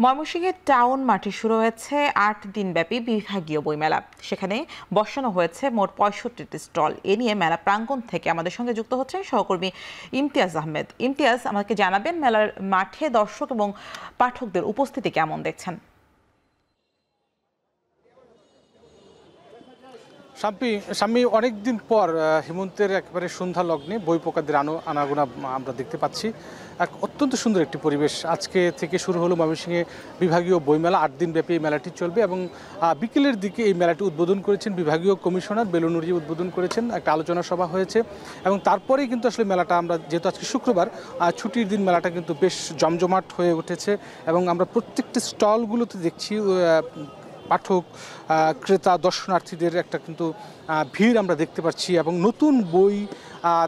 ময়মনসিংহের টাউন মাঠে শুরু হয়েছে ৮ দিনব্যাপী বিভাগীয় বইমেলা। সেখানে বসানো হয়েছে মোট ৬৫টি স্টল। এ নিয়ে মেলা প্রাঙ্গণ থেকে আমাদের সঙ্গে যুক্ত হচ্ছেন সহকর্মী ইমতিয়াজ আহমেদ। ইমতিয়াজ, আমাকে জানাবেন মেলার মাঠে দর্শক এবং পাঠকদের উপস্থিতি কেমন দেখছেন? স্বামী অনেকদিন পর হেমন্তের একেবারে সন্ধ্যা লগ্নে বই পোকাদের আনাগোনা আমরা দেখতে পাচ্ছি। এক অত্যন্ত সুন্দর একটি পরিবেশ। আজকে থেকে শুরু হলো ময়মনসিংহে বিভাগীয় বইমেলা। ৮ দিনব্যাপী এই মেলাটি চলবে এবং বিকেলের দিকে এই মেলাটি উদ্বোধন করেছেন বিভাগীয় কমিশনার বেলু নুরী। উদ্বোধন করেছেন, একটা আলোচনা সভা হয়েছে এবং তারপরেই কিন্তু আসলে মেলাটা, আমরা যেহেতু আজকে শুক্রবার ছুটির দিন, মেলাটা কিন্তু বেশ জমজমাট হয়ে উঠেছে এবং আমরা প্রত্যেকটি স্টলগুলোতে দেখছি পাঠক, ক্রেতা, দর্শনার্থীদের একটা কিন্তু ভিড় আমরা দেখতে পাচ্ছি এবং নতুন বই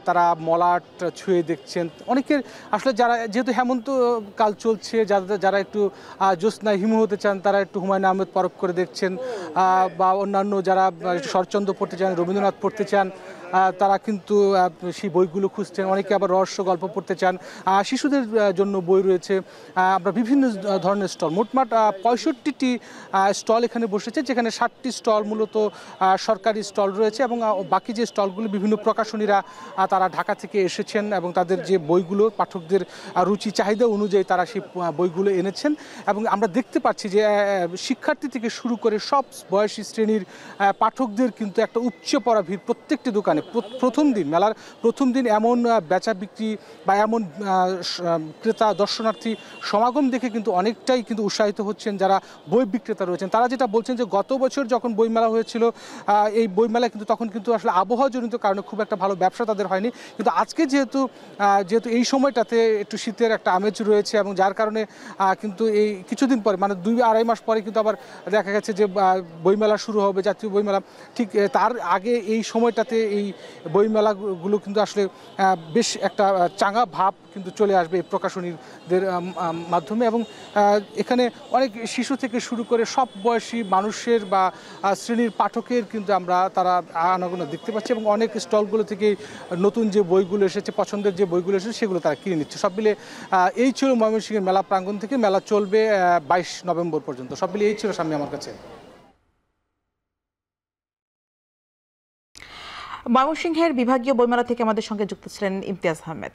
তারা মলাট ছুঁয়ে দেখছেন। অনেকের আসলে যারা, যেহেতু হেমন্ত কাল চলছে, যারা একটু জ্যোৎস্নায় হিমু হতে চান তারা একটু হুমায়ুন আহমেদ পরখ করে দেখছেন, বা অন্যান্য যারা শরৎচন্দ্র পড়তে চান, রবীন্দ্রনাথ পড়তে চান, তারা কিন্তু সেই বইগুলো খুঁজছেন। অনেকে আবার রহস্য গল্প পড়তে চান। শিশুদের জন্য বই রয়েছে। আমরা বিভিন্ন ধরনের স্টল, মোটমাট ৬৫টি স্টল এখানে বসেছে, যেখানে ৬০টি স্টল মূলত সরকারি স্টল রয়েছে এবং বাকি যে স্টলগুলো বিভিন্ন প্রকাশনীরা তারা ঢাকা থেকে এসেছেন এবং তাদের যে বইগুলো পাঠকদের রুচি চাহিদা অনুযায়ী তারা সেই বইগুলো এনেছেন। এবং আমরা দেখতে পাচ্ছি যে শিক্ষার্থী থেকে শুরু করে সব বয়সী শ্রেণীর পাঠকদের কিন্তু একটা উপচে পড়া ভিড় প্রত্যেকটি দোকানে। প্রথম দিন, মেলার প্রথম দিন এমন বেচা বিক্রি বা এমন ক্রেতা দর্শনার্থী সমাগম দেখে কিন্তু অনেকটাই কিন্তু উৎসাহিত হচ্ছেন যারা বই বিক্রেতা রয়েছেন। তারা যেটা বলছেন যে গত বছর যখন বইমেলা হয়েছিল, এই বইমেলা কিন্তু তখন কিন্তু আসলে আবহাওয়াজনিত কারণে খুব একটা ভালো ব্যবসা তাদের হয়নি। কিন্তু আজকে যেহেতু এই সময়টাতে একটু শীতের একটা আমেজ রয়েছে এবং যার কারণে কিন্তু এই কিছুদিন পরে, মানে ২-২.৫ মাস পরে কিন্তু আবার দেখা গেছে যে বইমেলা শুরু হবে, জাতীয় বইমেলা। ঠিক তার আগে এই সময়টাতে এই বইমেলাগুলো কিন্তু আসলে বেশ একটা চাঙা ভাব কিন্তু চলে আসবে এই প্রকাশনীদের মাধ্যমে। এবং এখানে অনেক শিশু থেকে শুরু করে সব বয়সী মানুষের বা শ্রেণীর পাঠকের কিন্তু আমরা তারা আনাগোনা দেখতে পাচ্ছি এবং অনেক স্টলগুলো থেকে নতুন যে বইগুলো এসেছে, পছন্দের যে বইগুলো এসেছে সেগুলো তারা কিনে নিচ্ছে। সব মিলে এই ছিল ময়মনসিংহের মেলা প্রাঙ্গণ থেকে। মেলা চলবে ২২ নভেম্বর পর্যন্ত। সব মিলে এই ছিল সামনে আমার কাছে। ময়মনসিংহের বিভাগীয় বইমেলা থেকে আমাদের সঙ্গে যুক্ত ছিলেন ইমতিয়াজ আহমেদ।